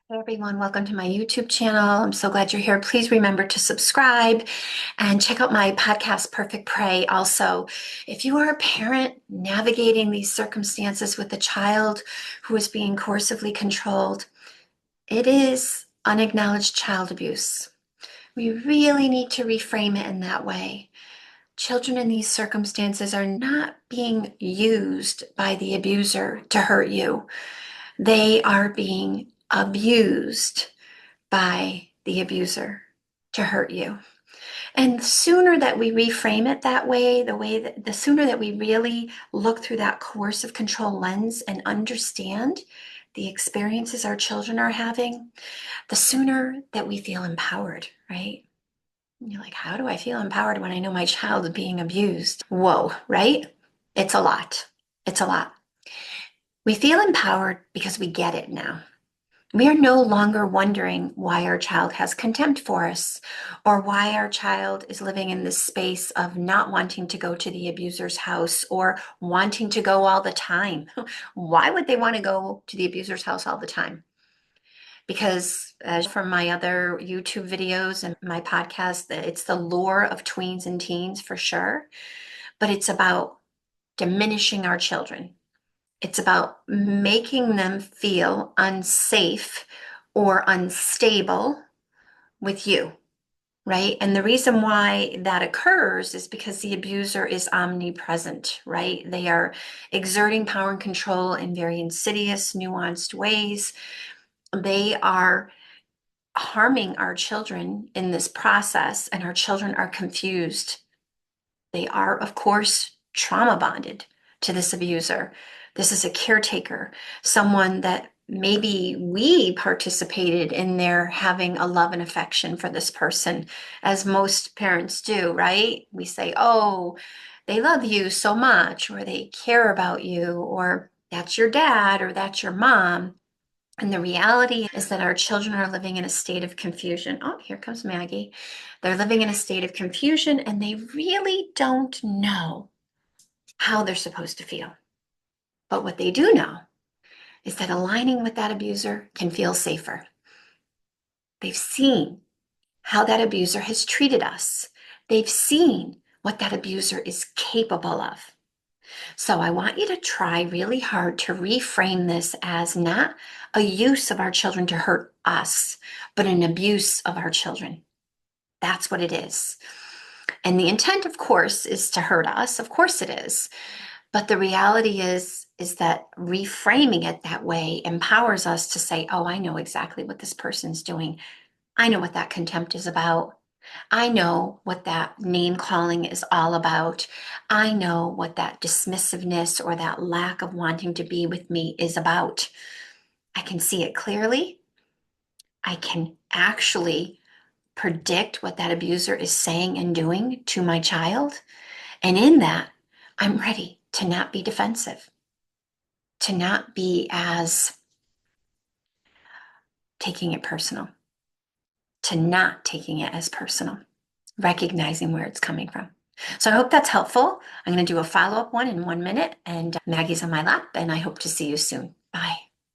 Hey everyone, welcome to my YouTube channel. I'm so glad you're here. Please remember to subscribe and check out my podcast, Perfect Prey. Also, if you are a parent navigating these circumstances with a child who is being coercively controlled, it is unacknowledged child abuse. We really need to reframe it in that way. Children in these circumstances are not being used by the abuser to hurt you. They are being abused by the abuser to hurt you. And the sooner that we reframe it that way, the sooner that we really look through that coercive control lens and understand the experiences our children are having, the sooner that we feel empowered, right? You're like, how do I feel empowered when I know my child is being abused? Whoa, right? It's a lot. It's a lot. We feel empowered because we get it now. We are no longer wondering why our child has contempt for us or why our child is living in this space of not wanting to go to the abuser's house or wanting to go all the time. Why would they want to go to the abuser's house all the time? Because as from my other YouTube videos and my podcast, it's the lure of tweens and teens for sure, but it's about diminishing our children. It's about making them feel unsafe or unstable with you, right? And the reason why that occurs is because the abuser is omnipresent, right? They are exerting power and control in very insidious, nuanced ways. They are harming our children in this process, and our children are confused. They are, of course, trauma bonded to this abuser. This is a caretaker, someone that maybe we participated in their having a love and affection for this person, as most parents do, right? We say, oh, they love you so much, or they care about you, or that's your dad, or that's your mom. And the reality is that our children are living in a state of confusion. Oh, here comes Maggie. They're living in a state of confusion and they really don't know how they're supposed to feel. But what they do know is that aligning with that abuser can feel safer. They've seen how that abuser has treated us. They've seen what that abuser is capable of. So I want you to try really hard to reframe this as not a use of our children to hurt us, but an abuse of our children. That's what it is. And the intent, of course, is to hurt us. Of course it is. But the reality is that reframing it that way empowers us to say, oh, I know exactly what this person's doing. I know what that contempt is about. I know what that name calling is all about. I know what that dismissiveness or that lack of wanting to be with me is about. I can see it clearly. I can actually predict what that abuser is saying and doing to my child. And in that, I'm ready to not be defensive, to not be as taking it personal, to not taking it as personal, recognizing where it's coming from. So I hope that's helpful. I'm going to do a follow-up one in 1 minute, and Maggie's on my lap, and I hope to see you soon. Bye.